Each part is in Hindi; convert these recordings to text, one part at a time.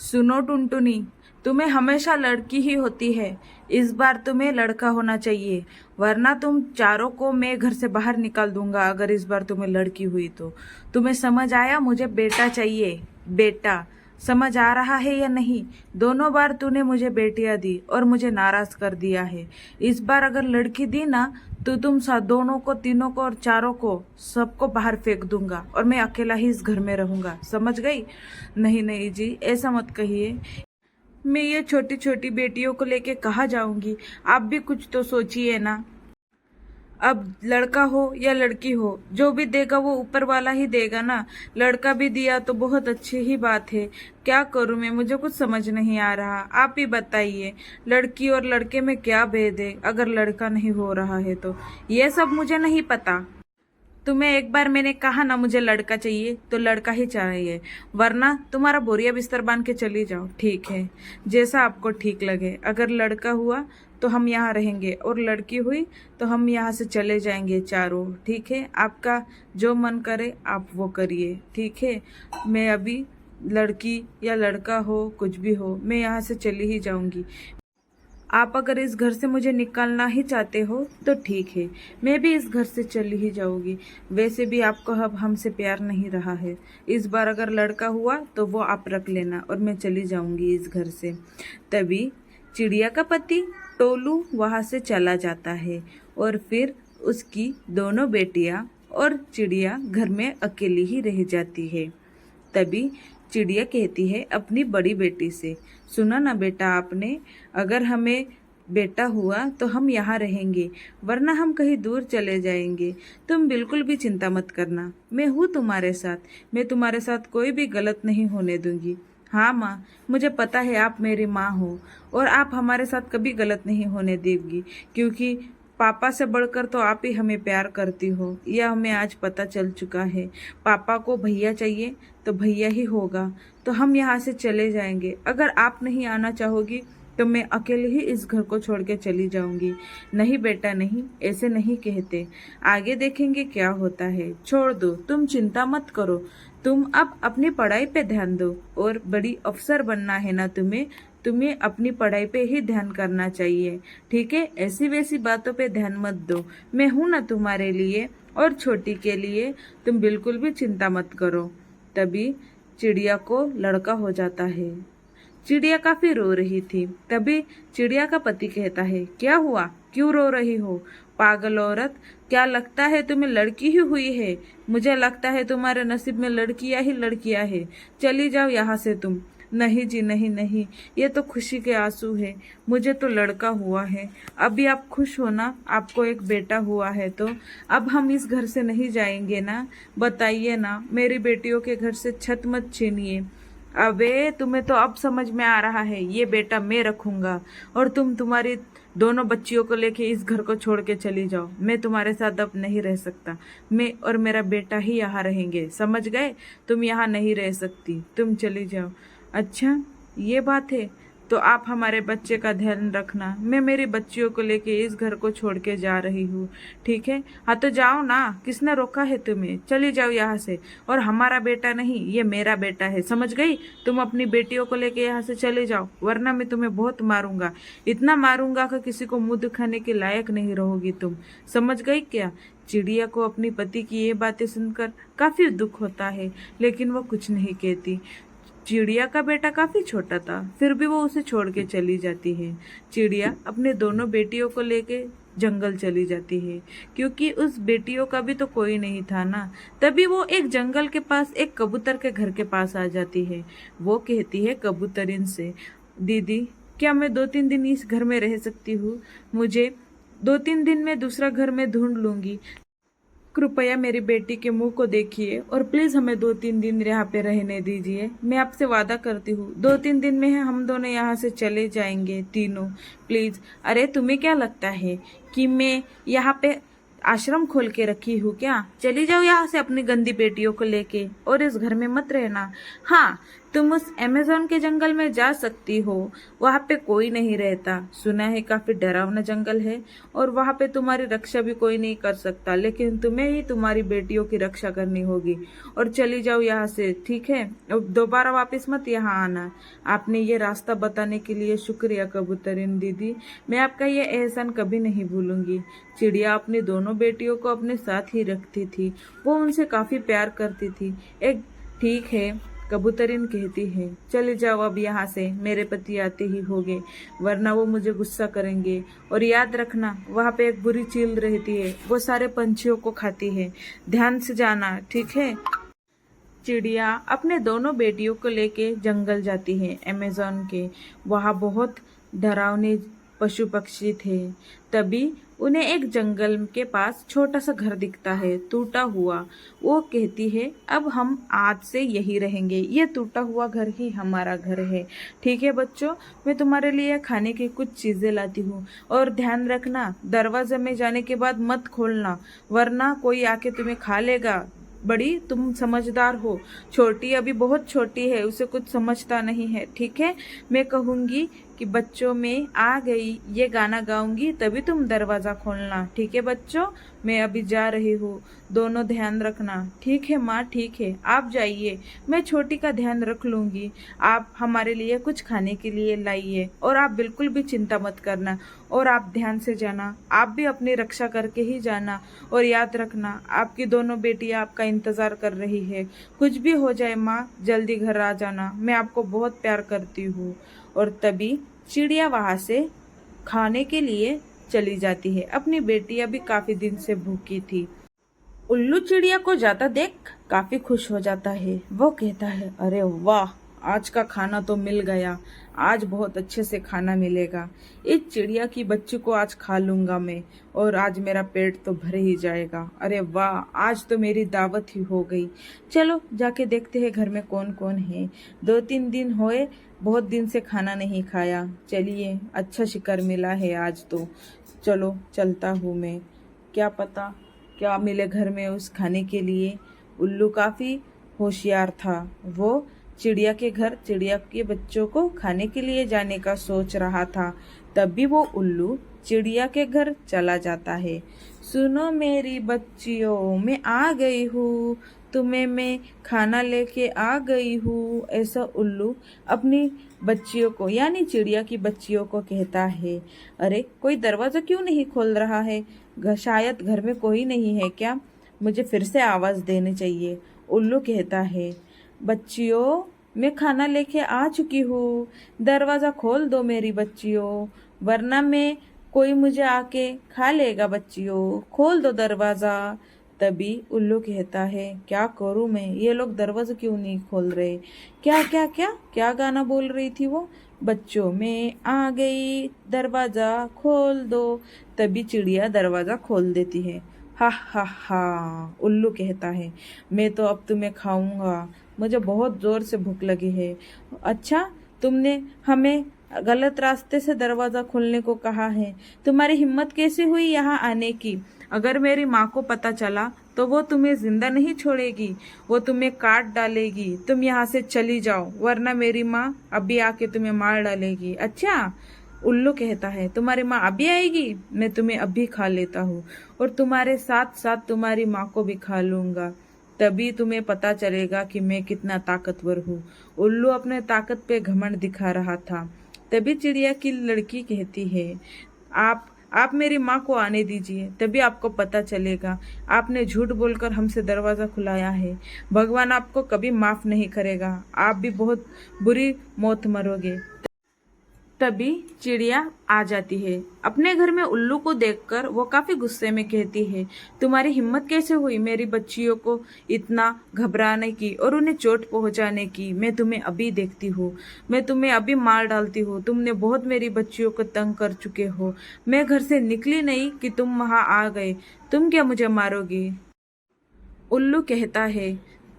सुनो टुनटुनी, तुम्हें हमेशा लड़की ही होती है। इस बार तुम्हें लड़का होना चाहिए, वरना तुम चारों को मैं घर से बाहर निकाल दूंगा। अगर इस बार तुम्हें लड़की हुई तो तुम्हें समझ आया? मुझे बेटा चाहिए, बेटा। समझ आ रहा है या नहीं? दोनों बार तूने मुझे बेटियां दी और मुझे नाराज कर दिया है। इस बार अगर लड़की दी ना तो तुम दोनों को, तीनों को और चारों को, सबको बाहर फेंक दूंगा और मैं अकेला ही इस घर में रहूंगा। समझ गई? नहीं नहीं जी, ऐसा मत कहिए। मैं ये छोटी छोटी बेटियों को लेके कहाँ जाऊंगी? आप भी कुछ तो सोचिए ना। अब लड़का हो या लड़की हो, जो भी देगा वो ऊपर वाला ही देगा ना। लड़का भी दिया तो बहुत अच्छी ही बात है। क्या करूं मैं? मुझे कुछ समझ नहीं आ रहा। आप ही बताइए, लड़की और लड़के में क्या भेद है अगर लड़का नहीं हो रहा है तो? ये सब मुझे नहीं पता। तुम्हें एक बार मैंने कहा ना मुझे लड़का चाहिए तो लड़का ही चाहिए, वरना तुम्हारा बोरिया बिस्तर बांध के चली जाओ। ठीक है, जैसा आपको ठीक लगे। अगर लड़का हुआ तो हम यहाँ रहेंगे और लड़की हुई तो हम यहाँ से चले जाएंगे चारों। ठीक है, आपका जो मन करे आप वो करिए। ठीक है, मैं अभी, लड़की या लड़का हो कुछ भी हो, मैं यहाँ से चली ही जाऊंगी। आप अगर इस घर से मुझे निकालना ही चाहते हो तो ठीक है, मैं भी इस घर से चली ही जाऊंगी। वैसे भी आपको अब हमसे प्यार नहीं रहा है। इस बार अगर लड़का हुआ तो वो आप रख लेना और मैं चली जाऊंगी इस घर से। तभी चिड़िया का पति टोलू वहां से चला जाता है और फिर उसकी दोनों बेटियां और चिड़िया घर में अकेली ही रह जाती है। तभी चिड़िया कहती है अपनी बड़ी बेटी से, सुना ना बेटा आपने, अगर हमें बेटा हुआ तो हम यहाँ रहेंगे, वरना हम कहीं दूर चले जाएंगे। तुम बिल्कुल भी चिंता मत करना, मैं हूँ तुम्हारे साथ। मैं तुम्हारे साथ कोई भी गलत नहीं होने दूंगी। हाँ माँ, मुझे पता है आप मेरी माँ हो और आप हमारे साथ कभी गलत नहीं होने देगी, क्योंकि पापा से बढ़कर तो आप ही हमें प्यार करती हो, यह हमें आज पता चल चुका है। पापा को भैया चाहिए तो भैया ही होगा। तो हम यहाँ से चले जाएंगे। अगर आप नहीं आना चाहोगी तो मैं अकेले ही इस घर को छोड़ के चली जाऊंगी। नहीं बेटा नहीं, ऐसे नहीं कहते। आगे देखेंगे क्या होता है। छोड़ दो, तुम चिंता मत करो। तुम अब अपनी पढ़ाई पे ध्यान दो और बड़ी अफसर बनना है ना तुम्हें। तुम्हें अपनी पढ़ाई पे ही ध्यान करना चाहिए। ठीक है, ऐसी वैसी बातों पे ध्यान मत दो। मैं हूं ना तुम्हारे लिए और छोटी के लिए। तुम बिल्कुल भी चिंता मत करो। तभी चिड़िया को लड़का हो जाता है। चिड़िया काफी रो रही थी। तभी चिड़िया का पति कहता है, क्या हुआ, क्यों रो रही हो? पागल औरत, क्या लगता है तुम्हें लड़की ही हुई है? मुझे लगता है तुम्हारे नसीब में लड़कियां ही लड़कियां है। चली जाओ यहाँ से तुम। नहीं जी, नहीं नहीं, ये तो खुशी के आंसू है। मुझे तो लड़का हुआ है। अभी आप खुश हो ना, आपको एक बेटा हुआ है तो अब हम इस घर से नहीं जाएंगे ना? बताइए ना, मेरी बेटियों के घर से छत मत छीनिए। अबे तुम्हें तो अब समझ में आ रहा है, ये बेटा मैं रखूंगा और तुम तुम्हारी दोनों बच्चियों को लेके इस घर को छोड़ के चली जाओ। मैं तुम्हारे साथ अब नहीं रह सकता। मैं और मेरा बेटा ही यहाँ रहेंगे, समझ गए? तुम यहाँ नहीं रह सकती, तुम चली जाओ। अच्छा, ये बात है, तो आप हमारे बच्चे का ध्यान रखना। मैं मेरी बच्चियों को लेके इस घर को छोड़ के जा रही हूँ। ठीक है? हाँ तो जाओ ना, किसने रोका है तुम्हें? चली जाओ यहाँ से। और हमारा बेटा नहीं, ये मेरा बेटा है, समझ गई? तुम अपनी बेटियों को लेके यहाँ से चले जाओ, वरना मैं तुम्हें बहुत मारूंगा। इतना मारूंगा कि किसी को मुंह दिखाने के लायक नहीं रहोगी तुम। समझ गई क्या? चिड़िया को अपनी पति की ये बातें सुनकर काफी दुख होता है, लेकिन वो कुछ नहीं कहती। चिड़िया का बेटा काफी छोटा था, फिर भी वो उसे छोड़ के चली जाती है। चिड़िया अपने दोनों बेटियों को लेके जंगल चली जाती है, क्योंकि उस बेटियों का भी तो कोई नहीं था ना। तभी वो एक जंगल के पास एक कबूतर के घर के पास आ जाती है। वो कहती है कबूतरिन से, दीदी क्या मैं 2-3 दिन इस घर में रह सकती हूँ? मुझे 2-3 दिन में दूसरा घर में ढूंढ लूंगी। कृपया मेरी बेटी के मुंह को देखिए और प्लीज हमें 2-3 दिन यहाँ पे रहने दीजिए। मैं आपसे वादा करती हूँ 2-3 दिन में हम दोनों यहाँ से चले जाएंगे तीनों, प्लीज। अरे तुम्हें क्या लगता है कि मैं यहाँ पे आश्रम खोल के रखी हूँ क्या? चली जाओ यहाँ से अपनी गंदी बेटियों को लेके और इस घर में मत रहना। हाँ, तुम उस अमेज़न के जंगल में जा सकती हो, वहां पे कोई नहीं रहता। सुना है काफी डरावना जंगल है और वहां पे तुम्हारी रक्षा भी कोई नहीं कर सकता, लेकिन तुम्हें ही तुम्हारी बेटियों की रक्षा करनी होगी। और चली जाओ यहाँ से, ठीक है? अब दोबारा वापस मत यहाँ आना। आपने ये रास्ता बताने के लिए शुक्रिया कबूतरिन दीदी, मैं आपका ये एहसान कभी नहीं भूलूंगी। चिड़िया अपनी दोनों बेटियों को अपने साथ ही रखती थी, वो उनसे काफी प्यार करती थी। एक ठीक है, कबूतरिन कहती है, चले जाओ अब यहाँ से, मेरे पति आते ही होंगे, वरना वो मुझे गुस्सा करेंगे। और याद रखना, वहाँ पे एक बुरी चील रहती है, वो सारे पंछियों को खाती है, ध्यान से जाना, ठीक है? चिड़िया अपने दोनों बेटियों को लेके जंगल जाती है अमेज़न के। वहाँ बहुत डरावने पशु पक्षी थे। तभी उन्हें एक जंगल के पास छोटा सा घर दिखता है, टूटा हुआ। वो कहती है, अब हम आज से यही रहेंगे, ये टूटा हुआ घर ही हमारा घर है। ठीक है बच्चों, मैं तुम्हारे लिए खाने की कुछ चीजें लाती हूँ, और ध्यान रखना, दरवाजे में जाने के बाद मत खोलना, वरना कोई आके तुम्हें खा लेगा। बड़ी तुम समझदार हो, छोटी अभी बहुत छोटी है, उसे कुछ समझता नहीं है, ठीक है? मैं कहूंगी कि बच्चों में आ गई, ये गाना गाऊंगी, तभी तुम दरवाजा खोलना, ठीक है बच्चों? मैं अभी जा रही हूँ, दोनों ध्यान रखना। ठीक है माँ, ठीक है, आप जाइए, मैं छोटी का ध्यान रख लूंगी। आप हमारे लिए कुछ खाने के लिए लाइए, और आप बिल्कुल भी चिंता मत करना, और आप ध्यान से जाना, आप भी अपनी रक्षा करके ही जाना। और याद रखना, आपकी दोनों बेटियां आपका इंतजार कर रही है। कुछ भी हो जाए माँ, जल्दी घर आ जाना, मैं आपको बहुत प्यार करती हूँ। और तभी चिड़िया वहां से खाने के लिए चली जाती है। अपनी बेटियां भी काफी दिन से भूखी थी। उल्लू चिड़िया को जाता देख काफी खुश हो जाता है। वो कहता है, अरे वाह, आज का खाना तो मिल गया, आज बहुत अच्छे से खाना मिलेगा। इस चिड़िया की बच्ची को आज खा लूंगा मैं, और आज मेरा पेट तो भर ही जाएगा। अरे वाह, आज तो मेरी दावत ही हो गई। चलो जाके देखते हैं घर में कौन कौन है। 2-3 दिन हुए, बहुत दिन से खाना नहीं खाया। चलिए, अच्छा शिकार मिला है आज तो। चलो चलता हूँ मैं, क्या पता क्या मिले घर में उस खाने के लिए। उल्लू काफी होशियार था। वो चिड़िया के घर चिड़िया के बच्चों को खाने के लिए जाने का सोच रहा था। तभी वो उल्लू चिड़िया के घर चला जाता है। सुनो मेरी बच्चियों, मैं आ गई हूँ, तुम्हें मैं खाना लेके आ गई हूँ, ऐसा उल्लू अपनी बच्चियों को यानी चिड़िया की बच्चियों को कहता है। अरे, कोई दरवाजा क्यों नहीं खोल रहा है? शायद घर में कोई नहीं है क्या? मुझे फिर से आवाज देनी चाहिए। उल्लू कहता है, बच्चियों, मैं खाना लेके आ चुकी हूँ, दरवाजा खोल दो मेरी बच्चियों, वरना मैं कोई मुझे आके खा लेगा। बच्चियों, खोल दो दरवाजा। तभी उल्लू कहता है, क्या करूं मैं, ये लोग दरवाजा क्यों नहीं खोल रहे? क्या क्या क्या क्या गाना बोल रही थी वो? बच्चों, मैं आ गई, दरवाजा खोल दो। तभी चिड़िया दरवाजा खोल देती है। हा हा हा, उल्लू कहता है, मैं तो अब तुम्हें खाऊंगा, मुझे बहुत जोर से भूख लगी है। अच्छा, तुमने हमें गलत रास्ते से दरवाजा खोलने को कहा है, तुम्हारी हिम्मत कैसे हुई यहाँ आने की? अगर मेरी माँ को पता चला तो वो तुम्हें जिंदा नहीं छोड़ेगी, वो तुम्हें काट डालेगी। तुम यहाँ से चली जाओ, वरना मेरी माँ अभी आके तुम्हें मार डालेगी। अच्छा, उल्लू कहता है, तुम्हारी माँ अभी आएगी, मैं तुम्हें अभी खा लेता हूँ, और तुम्हारे साथ साथ तुम्हारी माँ को भी खा लूंगा, तभी तुम्हें पता चलेगा कि मैं कितना ताकतवर हूँ। उल्लू अपने ताकत पे घमंड दिखा रहा था। तभी चिड़िया की लड़की कहती है, आप मेरी माँ को आने दीजिए, तभी आपको पता चलेगा। आपने झूठ बोलकर हमसे दरवाजा खुलाया है, भगवान आपको कभी माफ नहीं करेगा, आप भी बहुत बुरी मौत मरोगे। तभी चिड़िया आ जाती है। अपने घर में उल्लू को देखकर वो काफी गुस्से में कहती है, तुम्हारी हिम्मत कैसे हुई मेरी बच्चियों को इतना घबराने की और उन्हें चोट पहुंचाने की? मैं तुम्हें अभी देखती हूँ, मैं तुम्हें अभी मार डालती हूँ। तुमने बहुत मेरी बच्चियों को तंग कर चुके हो। मैं घर से निकली नहीं कि तुम वहां आ गए, तुम क्या मुझे मारोगी? उल्लू कहता है,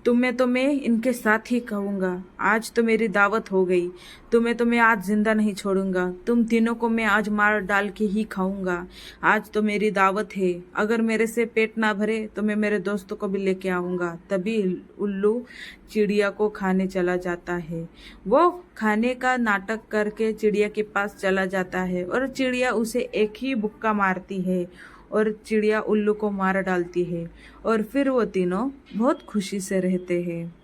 तुम्हें तो मैं इनके साथ ही कहूँगा। आज तो मेरी दावत हो गई। तुम्हें तो मैं आज जिंदा नहीं छोड़ूंगा। तुम तीनों को मैं आज मार डाल के ही खाऊंगा। आज तो मेरी दावत है। अगर मेरे से पेट ना भरे तो मैं मेरे दोस्तों को भी लेके आऊंगा। तभी उल्लू चिड़िया को खाने चला जाता है। वो खाने का नाटक करके चिड़िया के पास चला जाता है और चिड़िया उसे एक ही बुक्का मारती है और चिड़िया उल्लू को मार डालती है और फिर वो तीनों बहुत खुशी से रहते हैं।